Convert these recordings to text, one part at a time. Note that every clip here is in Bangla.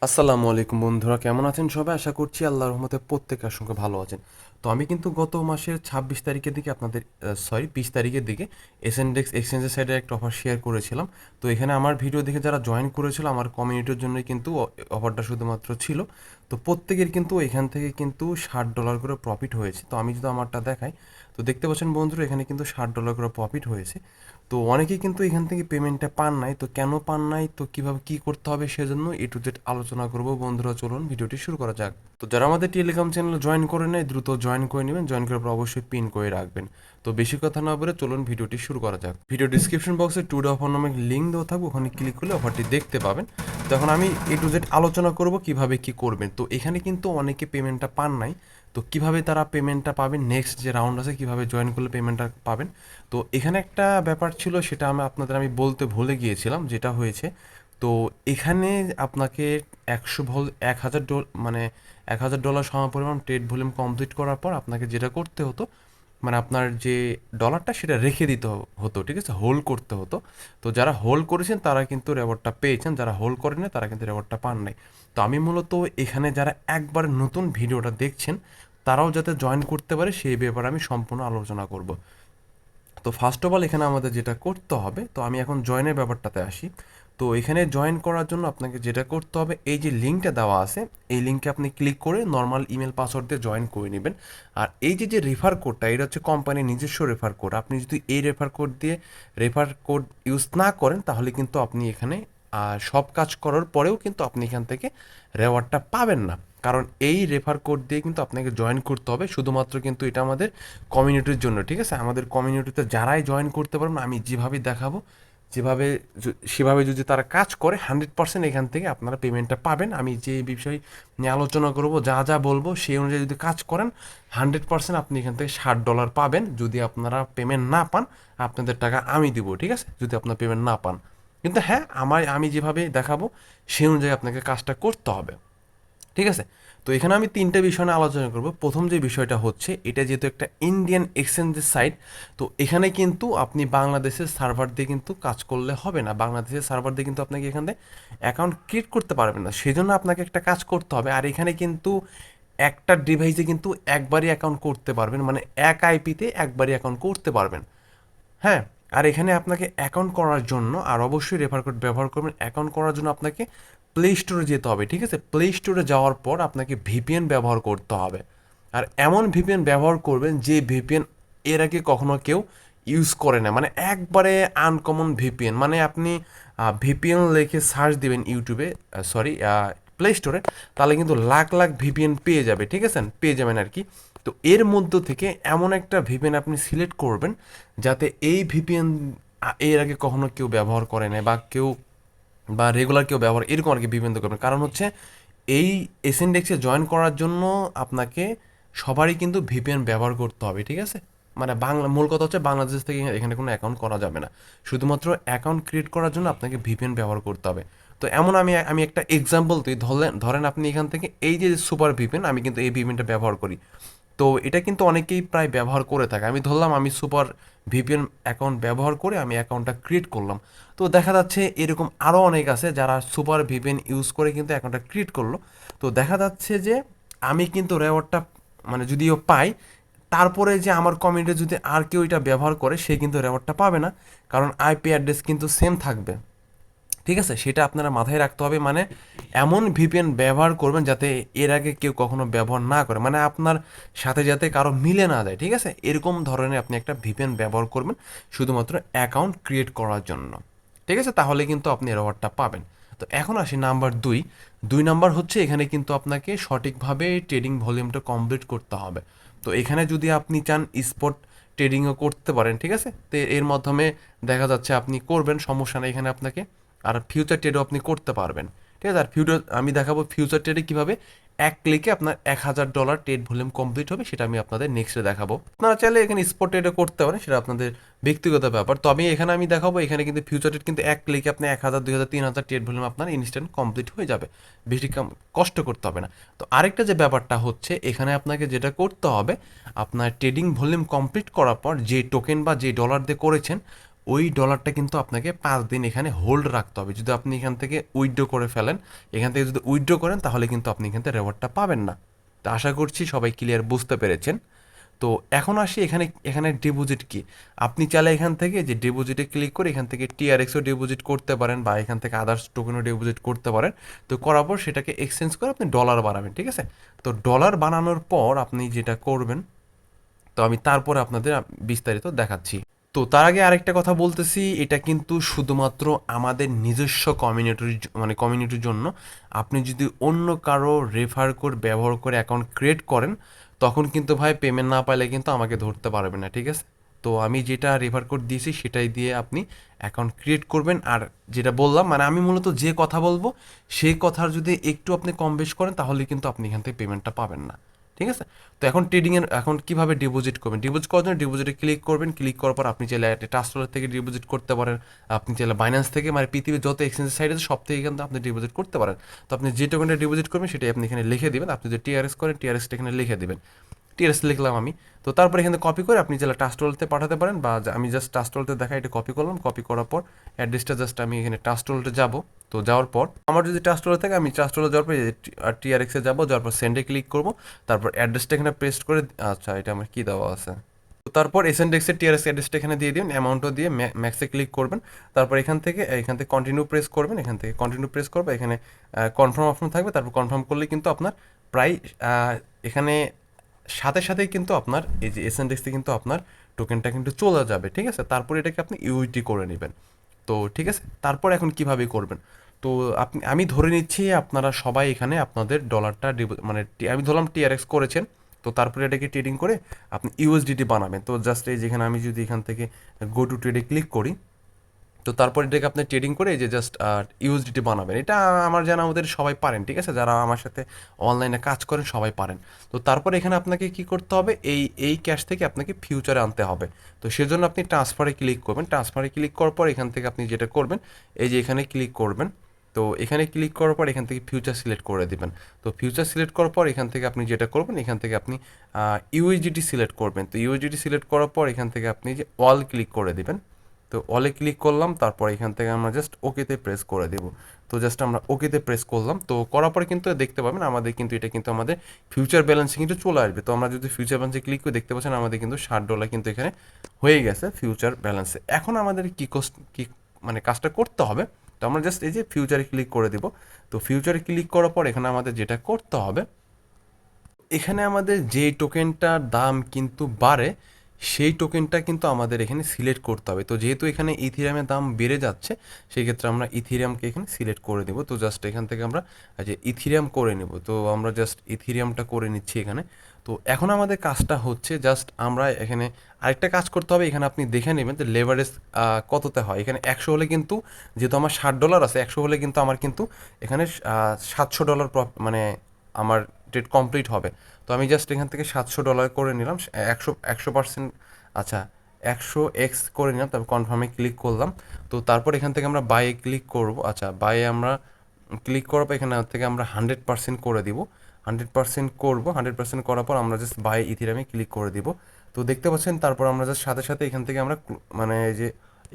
আসসালামু আলাইকুম বন্ধুরা, কেমন আছেন সবাই? আশা করছি আল্লাহর রহমতে প্রত্যেকের সঙ্গে ভালো আছেন। তো আমি কিন্তু গত মাসের ২৬ তারিখের দিকে আপনাদের ২০ তারিখের দিকে AscendEX এক্সচেঞ্জের সাইডে একটা অফার শেয়ার করেছিলাম। তো এখানে আমার ভিডিও দেখে যারা জয়েন করেছিল আমার কমিউনিটির জন্যই কিন্তু অফারটা শুধুমাত্র ছিল। তো প্রত্যেকের কিন্তু এখান থেকে কিন্তু $৬০ করে প্রফিট হয়েছে। তো আমি যদি আমারটা দেখাই, তো দেখতে পাচ্ছেন বন্ধুরা এখানে কিন্তু $৬০ করে প্রফিট হয়েছে। তো অনেকেই কিন্তু এখান থেকে পেমেন্টটা পান নাই। তো কেন পান নাই, তো কিভাবে কি করতে হবে সেজন্য এ টু জেড আলোচনা করব। বন্ধুরা চলুন ভিডিওটি শুরু করা যাক। তো যারা আমাদের টেলিগ্রাম চ্যানেল জয়েন করে নেয় দ্রুত জয়েন করে নেবেন, জয়েন করার পর অবশ্যই পিন করে রাখবেন। তো বেশি কথা না বলে চলুন ভিডিওটি শুরু করা যাক। ভিডিও ডিসক্রিপশন বক্সে টুডে অফার নামে লিঙ্ক দেওয়া থাকবে, ওখানে ক্লিক করলে অফারটি দেখতে পাবেন। তো এখন আমি এ টু জেড আলোচনা করব কিভাবে কি করবেন। তো এখানে কিন্তু অনেকে পেমেন্টটা পান নাই। তো কিভাবে তারা পেমেন্টটা পাবেন, নেক্সট যে রাউন্ড আছে কিভাবে জয়েন করলে পেমেন্টটা পাবেন। তো এখানে একটা ব্যাপার ছিল, সেটা আমি বলতে ভুলে গিয়েছিলাম, যেটা হয়েছে। তো এখানে আপনাকে ১,০০০ সমপরিমাণ ট্রেড ভলিউম কমপ্লিট করার পর আপনাকে যেটা করতে হতো, মানে আপনার যে ডলারটা সেটা রেখে দিতে হতো, ঠিক আছে, হোল্ড করতে হতো। তো যারা হোল্ড করেছেন তারা কিন্তু রেওয়ার্ডটা পেয়েছেন, যারা হোল্ড করেন না তারা কিন্তু রেওয়ার্ডটা পান নাই। তো আমি মূলত এখানে যারা একবার নতুন ভিডিওটা দেখছেন তারাও যাতে জয়েন করতে পারে সেই ব্যাপারে আমি সম্পূর্ণ আলোচনা করব। তো ফার্স্ট অফ অল এখানে আমাদের যেটা করতে হবে, তো আমি এখন জয়েনের ব্যাপারটাতে আসি। তো এখানে জয়েন করার জন্য আপনাকে যেটা করতে হবে, এই যে লিঙ্কটা দেওয়া আছে এই লিঙ্কে আপনি ক্লিক করে নর্মাল ইমেল পাসওয়ার্ড দিয়ে জয়েন করে নেবেন। আর এই যে যে রেফার কোডটা, এটা হচ্ছে কোম্পানির নিজস্ব রেফার কোড। আপনি যদি এই রেফার কোড ইউজ না করেন তাহলে কিন্তু আপনি এখানে সব কাজ করার পরেও কিন্তু আপনি এখান থেকে রেওয়ার্ডটা পাবেন না। কারণ এই রেফার কোড দিয়ে কিন্তু আপনাকে জয়েন করতে হবে, শুধুমাত্র কিন্তু এটা আমাদের কমিউনিটির জন্য, ঠিক আছে। আমাদের কমিউনিটিতে যারাই জয়েন করতে পারবেন, আমি যেভাবে দেখাবো যেভাবে সেভাবে যদি তারা কাজ করে 100% এখান থেকে আপনারা পেমেন্টটা পাবেন। আমি যে বিষয় নিয়ে আলোচনা করব, যা যা বলবো সেই অনুযায়ী যদি কাজ করেন 100% আপনি এখান থেকে $৬০ পাবেন। যদি আপনারা পেমেন্ট না পান আপনাদের টাকা আমি দিব, ঠিক আছে, যদি আপনার পেমেন্ট না পান। কিন্তু হ্যাঁ, আমি যেভাবে দেখাবো সেই অনুযায়ী আপনাকে কাজটা করতে হবে, ঠিক আছে। তো এখানে আমি তিনটে বিষয় নিয়ে আলোচনা করব। প্রথম যে বিষয়টা হচ্ছে, এটা যেহেতু একটা ইন্ডিয়ান এক্সচেঞ্জের সাইট, তো এখানে কিন্তু আপনি বাংলাদেশের সার্ভার দিয়ে কিন্তু কাজ করলে হবে না। বাংলাদেশের সার্ভার দিয়ে কিন্তু আপনাকে এখানে অ্যাকাউন্ট ক্রিয়েট করতে পারবেন না, সেজন্য আপনাকে একটা কাজ করতে হবে। আর এখানে কিন্তু একটা ডিভাইসে কিন্তু একবারই অ্যাকাউন্ট করতে পারবেন, মানে এক আইপিতে একবারই অ্যাকাউন্ট করতে পারবেন। হ্যাঁ, আর এখানে আপনাকে অ্যাকাউন্ট করার জন্য, আর অবশ্যই রেফার কোড ব্যবহার করবেন, অ্যাকাউন্ট করার জন্য আপনাকে প্লে স্টোরে যেতে হবে, ঠিক আছে। প্লে স্টোরে যাওয়ার পর আপনাকে ভিপিএন ব্যবহার করতে হবে। আর এমন ভিপিএন ব্যবহার করবেন যে ভিপিএন এর আগে কখনো কেউ ইউজ করে না, মানে একবারে আনকমন ভিপিএন। মানে আপনি ভিপিএন লিখে সার্চ দিবেন ইউটিউবে, সরি, প্লে স্টোরে, তাহলে কিন্তু লাখ লাখ ভিপিএন পেয়ে যাবে, ঠিক আছে, পেয়ে যাবেন আর কি। তো এর মধ্য থেকে এমন একটা ভিপিএন আপনি সিলেক্ট করবেন যাতে এই ভিপিএন এর আগে কখনো কেউ ব্যবহার করে না, বা রেগুলার কেউ ব্যবহার, এরকম আর কি ভিপিএন করবেন। কারণ হচ্ছে এই AscendEXে জয়েন করার জন্য আপনাকে সবারই কিন্তু ভিপিএন ব্যবহার করতে হবে, ঠিক আছে। মানে মূল কথা হচ্ছে বাংলাদেশ থেকে এখানে কোনো অ্যাকাউন্ট করা যাবে না। শুধুমাত্র অ্যাকাউন্ট ক্রিয়েট করার জন্য আপনাকে ভিপিএন ব্যবহার করতে হবে। তো এমন আমি একটা এক্সাম্পল দিই। ধরেন আপনি এখান থেকে এই যে সুপার ভিপিএন, আমি কিন্তু এই ভিপিএনটা ব্যবহার করি। তো এটা কিন্তু অনেকেই প্রায় ব্যবহার করে থাকে। আমি ধরলাম আমি সুপার ভিপিএন অ্যাকাউন্ট ব্যবহার করে আমি অ্যাকাউন্টটা ক্রিয়েট করলাম। তো দেখা যাচ্ছে এরকম আরও অনেক আছে যারা সুপার ভিপিএন ইউজ করে কিন্তু অ্যাকাউন্টটা ক্রিয়েট করলো। তো দেখা যাচ্ছে যে আমি কিন্তু রেওয়ার্ডটা, মানে যদিও পাই, তারপরে যে আমার কমিউনিটি যদি আর কেউ এটা ব্যবহার করে সে কিন্তু রেওয়ার্ডটা পাবে না। কারণ আইপি অ্যাড্রেস কিন্তু সেম থাকবে, ঠিক আছে। সেটা আপনারা মাথায় রাখতে হবে। মানে এমন ভিপিএন ব্যবহার করবেন যাতে এর আগে কেউ কখনো ব্যবহার না করে, মানে আপনার সাথে যাতে কারো মিলে না যায়, ঠিক আছে। এরকম ধরনের আপনি একটা ভিপিএন ব্যবহার করবেন শুধুমাত্র অ্যাকাউন্ট ক্রিয়েট করার জন্য, ঠিক আছে। তাহলে কিন্তু আপনি রিওয়ার্ডটা পাবেন। তো এখন আসি নাম্বার 2। 2 নাম্বার হচ্ছে, এখানে কিন্তু আপনাকে সঠিকভাবে ট্রেডিং ভলিউমটা কমপ্লিট করতে হবে। তো এখানে যদি আপনি চান স্পট ট্রেডিংও করতে পারেন, ঠিক আছে। তো এর মাধ্যমে দেখা যাচ্ছে আপনি করবেন, সমস্যা নেই এখানে আপনাকে। আর ফিউচার ট্রেডও আপনি করতে পারবেন, ঠিক আছে। আর আমি দেখাবো ফিউচার ট্রেডে কীভাবে এক ক্লিকে আপনার $1,000 ট্রেড ভলিউম কমপ্লিট হবে, সেটা আমি আপনাদের নেক্সটে দেখাবো। আপনারা চাইলে এখানে স্পট ট্রেডও করতে পারেন, সেটা আপনাদের ব্যক্তিগত ব্যাপার। তো আমি দেখাবো এখানে কিন্তু ফিউচার ট্রেড কিন্তু এক ক্লিকে আপনি 1,000, 2,000, 3,000 ট্রেড ভলিউম আপনার ইনস্ট্যান্ট কমপ্লিট হয়ে যাবে, বেশি কষ্ট করতে হবে না। তো আরেকটা যে ব্যাপারটা হচ্ছে, এখানে আপনাকে যেটা করতে হবে, আপনার ট্রেডিং ভলিউম কমপ্লিট করার পর যে টোকেন বা যে ডলার দিয়ে করেছেন ওই ডলারটা কিন্তু আপনাকে 5 দিন এখানে হোল্ড রাখতে হবে। যদি আপনি এখান থেকে উইথড্র করে ফেলেন, এখান থেকে যদি উইথড্র করেন তাহলে কিন্তু আপনি এখান থেকে রেওয়ার্ডটা পাবেন না। তো আশা করছি সবাই ক্লিয়ার বুঝতে পেরেছেন। তো এখন আসি এখানে, এখানে ডিপোজিট কি। আপনি চাইলে এখান থেকে যে ডিপোজিটে ক্লিক করে এখান থেকে টিআরএক্সও ডিপোজিট করতে পারেন বা এখান থেকে আদার্স টোকেনও ডিপোজিট করতে পারেন। তো করার পর সেটাকে এক্সচেঞ্জ করে আপনি ডলার বানাবেন, ঠিক আছে। তো ডলার বানানোর পর আপনি যেটা করবেন, তো আমি তারপরে আপনাদের বিস্তারিত দেখাচ্ছি। তো তার আগে আরেকটা কথা বলতেছি, এটা কিন্তু শুধুমাত্র আমাদের নিজস্ব কমিউনিটির মানে কমিউনিটির জন্য। আপনি যদি অন্য কারো রেফার কোড ব্যবহার করে অ্যাকাউন্ট ক্রিয়েট করেন, তখন কিন্তু ভাই পেমেন্ট না পাইলে কিন্তু আমাকে ধরতে পারবেন না, ঠিক আছে। তো আমি যেটা রেফার কোড দিয়েছি সেটাই দিয়ে আপনি অ্যাকাউন্ট ক্রিয়েট করবেন। আর যেটা বললাম, মানে আমি মূলত যে কথা বলবো সেই কথার যদি একটু আপনি কম বেশ করেন তাহলে কিন্তু আপনি এখান থেকে পেমেন্টটা পাবেন না, ঠিক আছে। তো এখন ট্রেডিংয়ের এখন কীভাবে ডিপোজিট করবেন, ডিপোজিট করার জন্য ডিপোজিটে ক্লিক করবেন। ক্লিক করার পর আপনি চাইলে ট্রাস্টওয়ালেট থেকে ডিপোজিট করতে পারেন, আপনি চাইলে বাইন্যান্স থেকে, মানে পৃথিবীর যত এক্সচেঞ্জ সাইট আছে সব থেকে কিন্তু আপনি ডিপোজিট করতে পারেন। তো আপনি যে টোকেনটা ডিপোজিট করবেন সেটাই আপনি এখানে লিখে দেবেন। আপনি যদি টিআরএস করেন টিআরএসটা এখানে লিখে দেবেন। টিআরএস লিখলাম আমি। তো তারপরে এখানে কপি করে আপনি চাইলে ট্রাস্টওয়ালেটে পাঠাতে পারেন, বা আমি জাস্ট ট্রাস্টওয়ালেটে দেখা এটা কপি করলাম। কপি করার পর অ্যাড্রেসটা জাস্ট আমি এখানে ট্রাস্টওয়ালেটে যাব। তো যাওয়ার পর আমার যদি ট্রাস্টওয়ালেট থাকে আমি ট্রাস্টওয়ালেট যাওয়ার পর টিআরএক্সে যাবো, যাওয়ার পর সেন্ডে ক্লিক করবো। তারপর অ্যাড্রেসটা এখানে পেস্ট করে, আচ্ছা এটা আমার কি দেওয়া আছে। তো তারপর AscendEXের টিআরএস অ্যাড্রেসটা এখানে দিয়ে দিন, অ্যামাউন্টও দিয়ে ম্যাক্সে ক্লিক করবেন। তারপর এখান থেকে কন্টিনিউ প্রেস করবেন, এখান থেকে কন্টিনিউ প্রেস করবে, এখানে কনফার্ম অপশন থাকবে। তারপর কনফার্ম করলে কিন্তু আপনার প্রায় এখানে সাথে সাথেই কিন্তু আপনার এই যে AscendEXে কিন্তু আপনার টোকেনটা কিন্তু চলে যাবে, ঠিক আছে। তারপর এটাকে আপনি ইউইটি করে নেবেন। তো ঠিক আছে, তারপর এখন কিভাবে করবেন। তো আমি ধরে নিচ্ছি আপনারা সবাই এখানে আপনাদের ডলারটা মানে আমি ধরলাম টিআরএক্স করেছেন। তো তারপরে এটাকে ট্রেডিং করে আপনি ইউএসডিটি বানাবেন। তো জাস্ট এই যেখানে আমি যদি এখান থেকে গো টু ট্রেডে ক্লিক করি, তো তারপর এটাকে আপনি ট্রেডিং করে এই যে জাস্ট ইউএসডিটি বানাবেন। এটা আমার জানা আমাদের সবাই পারেন, ঠিক আছে, যারা আমার সাথে অনলাইনে কাজ করেন সবাই পারেন। তো তারপর এখানে আপনাকে কি করতে হবে, এই ক্যাশ থেকে আপনাকে ফিউচারে আনতে হবে। তো সেজন্য আপনি ট্রান্সফারে ক্লিক করবেন। ট্রান্সফারে ক্লিক করার পর এখান থেকে আপনি যেটা করবেন, এই যে এখানে ক্লিক করবেন। তো এখানে ক্লিক করার পর এখান থেকে ফিউচার সিলেক্ট করে দিবেন। তো ফিউচার সিলেক্ট করার পর এখান থেকে আপনি যেটা করবেন, এখান থেকে আপনি ইউএসডিটি সিলেক্ট করবেন। তো ইউএসডিটি সিলেক্ট করার পর এখান থেকে আপনি যে অল ক্লিক করে দিবেন। তো অলে ক্লিক করলাম, তারপর এখান থেকে আমরা জাস্ট ওকেতে প্রেস করে দেব। তো জাস্ট আমরা ওকেতে প্রেস করলাম। তো করার পরে কিন্তু দেখতে পাবেন আমাদের কিন্তু এটা কিন্তু আমাদের ফিউচার ব্যালেন্সে কিন্তু চলে আসবে। তো আমরা যদি ফিউচার ব্যালেন্সে ক্লিক করে দেখতে পাচ্ছেন আমাদের কিন্তু $60 কিন্তু এখানে হয়ে গেছে ফিউচার ব্যালেন্সে। এখন আমাদের কি মানে কাজটা করতে হবে, তো আমরা জাস্ট এই যে ফিউচারে ক্লিক করে দিব। তো ফিউচারে ক্লিক করার পর এখানে আমাদের যেটা করতে হবে, এখানে আমাদের যেই টোকেনটার দাম কিন্তু বাড়ে সেই টোকেনটা কিন্তু আমাদের এখানে সিলেক্ট করতে হবে। তো যেহেতু এখানে ইথিরিয়ামের দাম বেড়ে যাচ্ছে, সেই ক্ষেত্রে আমরা ইথিরিয়ামকে এখানে সিলেক্ট করে দেবো। তো জাস্ট এখান থেকে আমরা যে ইথিরিয়াম করে নেব। তো আমরা জাস্ট ইথিরিয়ামটা করে নিচ্ছি এখানে। তো এখন আমাদের কাজটা হচ্ছে জাস্ট আমরা এখানে আরেকটা কাজ করতে হবে। এখানে আপনি দেখে নেবেন যে লেভারেজ কততে হয়। এখানে 100 হলে কিন্তু, যেহেতু আমার $60 আছে, 100 হলে কিন্তু আমার কিন্তু এখানে $700 মানে আমার ট্রেড কমপ্লিট হবে। তো আমি জাস্ট এখান থেকে $700 করে নিলাম, 100%, আচ্ছা 100x করে নিলাম। তারপর কনফার্মে ক্লিক করলাম। তো তারপর এখান থেকে আমরা বাইয়ে ক্লিক করব। আচ্ছা বাইয়ে আমরা ক্লিক করার পর এখানে থেকে আমরা 100% করে দিব। 100% করব। 100% করার পর আমরা জাস্ট বাই ইথিরামে ক্লিক করে দিব। তো দেখতে পাচ্ছেন তারপর আমরা জাস্ট সাথে সাথে এখান থেকে আমরা মানে যে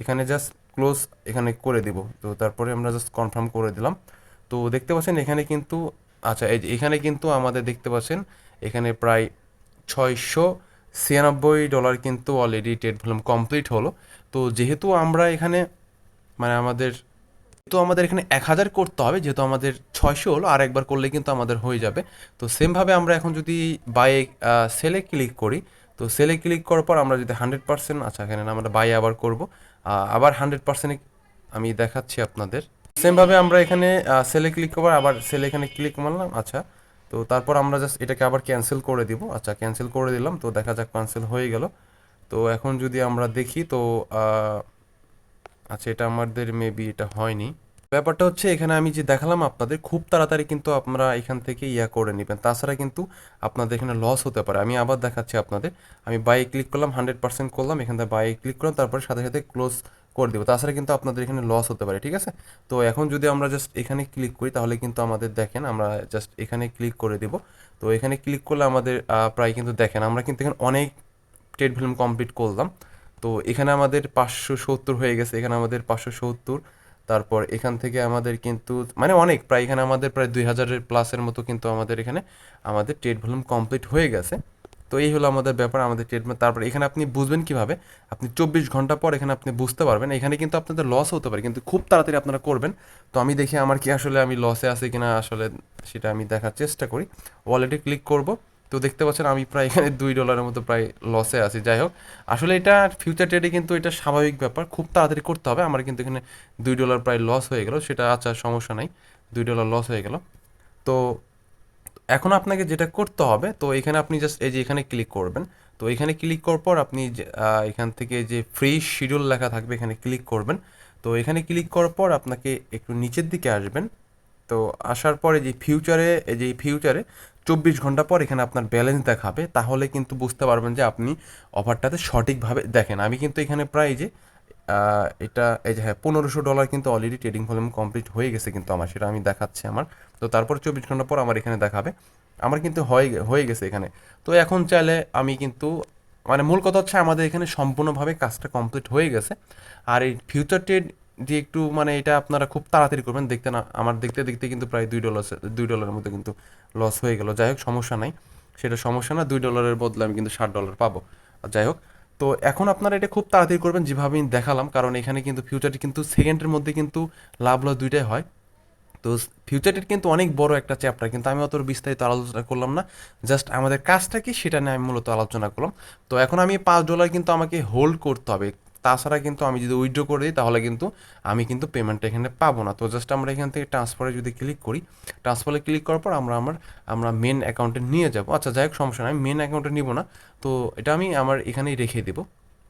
এখানে জাস্ট ক্লোজ এখানে করে দিব। তো তারপরে আমরা জাস্ট কনফার্ম করে দিলাম। তো দেখতে পাচ্ছেন এখানে কিন্তু, আচ্ছা এই যে এখানে কিন্তু আমাদের দেখতে পাচ্ছেন এখানে প্রায় $696 কিন্তু অলরেডি ট্রেড ভলিউম কমপ্লিট হলো। তো যেহেতু আমরা এখানে মানে আমাদের এখানে 1000 করতে হবে, যেহেতু আমাদের 600 হলো, আর একবার করলে কিন্তু আমাদের হয়ে যাবে। তো সেমভাবে আমরা এখন যদি বাই সেলে ক্লিক করি, তো সেলে ক্লিক করার পর আমরা যদি 100%, আচ্ছা এখানে আমরা বাই আবার করব, আবার 100% আমি দেখাচ্ছি আপনাদের। সেমভাবে আমরা এখানে সেলে ক্লিক করবো, আবার সেলে এখানে ক্লিক মারলাম। আচ্ছা তো তারপর আমরা জাস্ট এটাকে আবার ক্যান্সেল করে দিব। আচ্ছা ক্যান্সেল করে দিলাম। তো দেখা যাক ক্যান্সেল হয়ে গেল। তো এখন যদি আমরা দেখি তো আচ্ছা এটা আমাদের মেবি এটা হয়নি। ব্যাপারটা হচ্ছে এখানে আমি যে দেখালাম আপনাদের, খুব তাড়াতাড়ি কিন্তু আপনারা এখান থেকে করে নেবেন, তাছাড়া কিন্তু আপনাদের এখানে লস হতে পারে। আমি আবার দেখাচ্ছি আপনাদের। আমি বাই ক্লিক করলাম, 100% করলাম, এখান থেকে বাই ক্লিক করলাম, তারপরে সাথে সাথে ক্লোজ করে দেবো, তাছাড়া কিন্তু আপনাদের এখানে লস হতে পারে, ঠিক আছে। তো এখন যদি আমরা জাস্ট এখানে ক্লিক করি তাহলে কিন্তু আমাদের দেখেন আমরা জাস্ট এখানে ক্লিক করে দেব। তো এখানে ক্লিক করলে আমাদের প্রায় কিন্তু দেখেন আমরা কিন্তু এখানে অনেক ট্রেড ভলিউম কমপ্লিট করলাম। তো এখানে আমাদের 570 হয়ে গেছে, এখানে আমাদের 570। তারপর এখান থেকে আমাদের কিন্তু মানে অনেক প্রায় এখানে আমাদের প্রায় 2000-এর প্লাসের মতো কিন্তু আমাদের এখানে আমাদের ট্রেড ভলিউম কমপ্লিট হয়ে গেছে। তো এই হলো আমাদের ব্যাপার, আমাদের ট্রেড। তারপর এখানে আপনি বুঝবেন কিভাবে, আপনি 24 ঘন্টা পর এখানে আপনি বুঝতে পারবেন। এখানে কিন্তু আপনাদের লস হতে পারে, কিন্তু খুব তাড়াতাড়ি আপনারা করবেন। তো আমি দেখি আমার কি আসলে আমি লসে আছি কিনা আসলে, সেটা আমি দেখার চেষ্টা করি। ওয়ালেটে ক্লিক করব। তো দেখতে পাচ্ছেন আমি প্রায় এখানে $2 মতো প্রায় লসে আছি। যাই হোক, আসলে এটা ফিউচার ট্রেডে কিন্তু এটা স্বাভাবিক ব্যাপার, খুব তাড়াতাড়ি করতে হবে। আমার কিন্তু এখানে $2 প্রায় লস হয়ে গেল, সেটা আচ্ছা সমস্যা নাই, $2 লস হয়ে গেল। তো এখন আপনাকে যেটা করতে হবে, তো এখানে আপনি জাস্ট এই যে এখানে ক্লিক করবেন। তো এখানে ক্লিক করার পর আপনি এখান থেকে যে ফ্রি শিডিউল লেখা থাকবে এখানে ক্লিক করবেন। তো এখানে ক্লিক করার পর আপনাকে একটু নিচের দিকে আসবেন। তো আসার পরে যে ফিউচারে, এই যে ফিউচারে 24 ঘন্টা পর এখানে আপনার ব্যালেন্স দেখাবে, তাহলে কিন্তু বুঝতে পারবেন যে আপনি অফারটাতে সঠিকভাবে দেখেন। আমি কিন্তু এখানে প্রায় যে এটা এই যে হ্যাঁ $1500 কিন্তু অলরেডি ট্রেডিং ভলিউম কমপ্লিট হয়ে গেছে কিন্তু আমার, সেটা আমি দেখাচ্ছি আমার। তো তারপর 24 ঘন্টা পর আমার এখানে দেখাবে আমার কিন্তু হয়ে গেছে এখানে। তো এখন চাইলে আমি কিন্তু মানে মূল কথা হচ্ছে আমাদের এখানে সম্পূর্ণভাবে কাজটা কমপ্লিট হয়ে গেছে। আর এই ফিউচার ট্রেড যে একটু মানে এটা আপনারা খুব তাড়াতাড়ি করবেন, দেখতে না আমার দেখতে দেখতে কিন্তু প্রায় $2 মতো কিন্তু লস হয়ে গেল। যাই হোক সমস্যা নাই, সেটা সমস্যা না, $2 বদলে আমি কিন্তু $60 পাবো। আর যাই হোক, তো এখন আপনারা এটা খুব তাড়াতাড়ি করবেন যেভাবে আমি দেখালাম, কারণ এখানে কিন্তু ফিউচারটি কিন্তু সেকেন্ডের মধ্যে কিন্তু লাভ লস দুইটাই হয়। তো ফিউচারটির কিন্তু অনেক বড় একটা চ্যাপ্টার, কিন্তু আমি অত বিস্তারিত আলোচনা করলাম না, জাস্ট আমাদের কাজটা কি সেটা নিয়ে আমি মূলত আলোচনা করলাম। তো এখন আমি $5 কিন্তু আমাকে হোল্ড করতে হবে, তাছাড়া কিন্তু আমি যদি উইথড্র করে দিই তাহলে কিন্তু আমি কিন্তু পেমেন্টটা এখানে পাবো না। তো জাস্ট আমরা এখান থেকে ট্রান্সফারে যদি ক্লিক করি, ট্রান্সফারে ক্লিক করার পর আমরা মেন অ্যাকাউন্টে নিয়ে যাব। আচ্ছা যাই হোক সমস্যা নাই, আমি মেন অ্যাকাউন্টে নিব না, তো এটা আমি আমার এখানেই রেখে দেবো।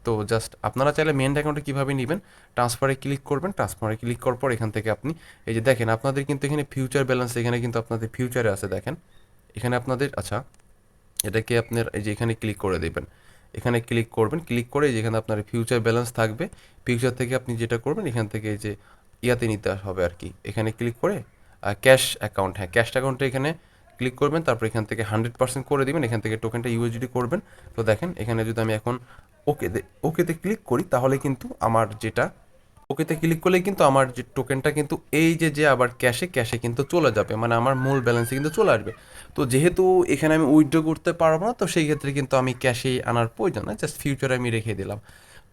তো জাস্ট আপনারা চাইলে মেন অ্যাকাউন্টে কীভাবে নেবেন, ট্রান্সফারে ক্লিক করবেন, ট্রান্সফারে ক্লিক করার পর এখান থেকে আপনি এই যে দেখেন আপনাদের কিন্তু এখানে ফিউচার ব্যালেন্স, এখানে কিন্তু আপনাদের ফিউচারে আছে দেখেন এখানে আপনাদের। আচ্ছা এটাকে আপনার এই যে এখানে ক্লিক করে দেবেন, এখানে ক্লিক করবেন, ক্লিক করে যেখানে আপনার ফিউচার ব্যালেন্স থাকবে, ফিউচার থেকে আপনি যেটা করবেন এখান থেকে এই যে ইয়াতে নিতে হবে আর কি, এখানে ক্লিক করে ক্যাশ অ্যাকাউন্ট, হ্যাঁ ক্যাশ অ্যাকাউন্টে এখানে ক্লিক করবেন। তারপর এখান থেকে 100% করে দিবেন, এখান থেকে টোকেনটা ইউএসডি করবেন। তো দেখেন এখানে যদি আমি এখন ওকেতে ক্লিক করি তাহলে কিন্তু আমার যেটা ওকেতে ক্লিক করলে কিন্তু আমার যে টোকেনটা কিন্তু এই যে যে আবার ক্যাশে কিন্তু চলে যাবে, মানে আমার মূল ব্যালেন্সে কিন্তু চলে আসবে। তো যেহেতু এখানে আমি উইথড্র করতে পারবো না, তো সেই ক্ষেত্রে কিন্তু আমি ক্যাশেই আনার প্রয়োজন না, জাস্ট ফিউচারে আমি রেখে দিলাম।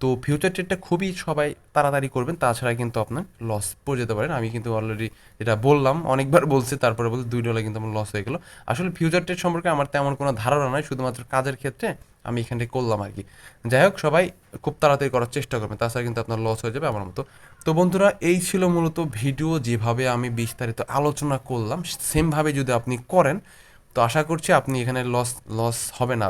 তো ফিউচার ট্রেডটা খুবই সবাই তাড়াতাড়ি করবেন, তাছাড়া কিন্তু আপনার লস পড়ে যেতে পারেন। আমি কিন্তু অলরেডি যেটা বললাম অনেকবার বলছি, তারপরে বলছি $2 কিন্তু আমার লস হয়ে গেলো। আসলে ফিউচার ট্রেড সম্পর্কে আমার তেমন কোনো ধারণা নয়, শুধুমাত্র কাজের ক্ষেত্রে আমি এখানে করলাম আর কি। যাই হোক সবাই খুব তাড়াতাড়ি করার চেষ্টা করবেন, তাছাড়া কিন্তু আপনার লস হয়ে যাবে আমার মতো। তো বন্ধুরা এই ছিল মূলত ভিডিও, যেভাবে আমি বিস্তারিত আলোচনা করলাম সেমভাবে যদি আপনি করেন তো আশা করছি আপনি এখানে লস লস হবে না।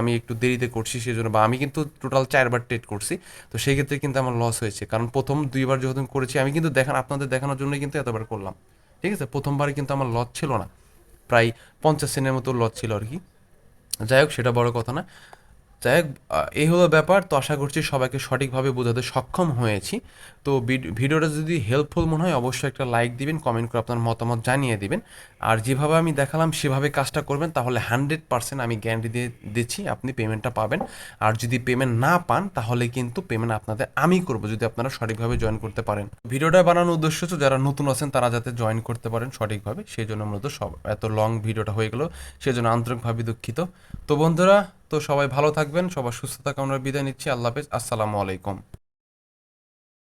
আমি একটু দেরিতে করছি সেজন্য, বা আমি কিন্তু টোটাল 4বার ট্রেড করছি, তো সেই ক্ষেত্রে কিন্তু আমার লস হয়েছে, কারণ প্রথম 2বার যখন করেছি আমি কিন্তু আপনাদের দেখানোর জন্যই কিন্তু এতবার করলাম। ঠিক আছে, প্রথমবারে কিন্তু আমার লস ছিল না, প্রায় 50 সেন্টের মতো লস ছিল আর কি। যাই হোক সেটা বড় কথা না। যাই হোক এই হলো ব্যাপার। তো আশা করছি সবাইকে সঠিকভাবে বোঝাতে সক্ষম হয়েছি। তো ভিডিওটা যদি হেল্পফুল মনে হয় অবশ্যই একটা লাইক দিবেন, কমেন্ট করে আপনার মতামত জানিয়ে দিবেন। আর যেভাবে আমি দেখালাম সেভাবে কাজটা করবেন, তাহলে 100% আমি গ্যারান্টি দিয়ে দিচ্ছি আপনি পেমেন্টটা পাবেন। আর যদি পেমেন্ট না পান তাহলে কিন্তু পেমেন্ট আপনাদের আমি করব, যদি আপনারা সঠিকভাবে জয়েন করতে পারেন। ভিডিওটা বানানোর উদ্দেশ্য হচ্ছে যারা নতুন আছেন তারা যাতে জয়েন করতে পারেন সঠিকভাবে, সেই জন্য মূলত সব এত লং ভিডিওটা হয়ে গেল, সেই জন্য আন্তরিকভাবে দুঃখিত। তো বন্ধুরা, তো সবাই ভালো থাকবেন, সবার সুস্থতা কামনার বিদায় নিচ্ছি। আল্লাহ হাফেজ, আসসালামু আলাইকুম।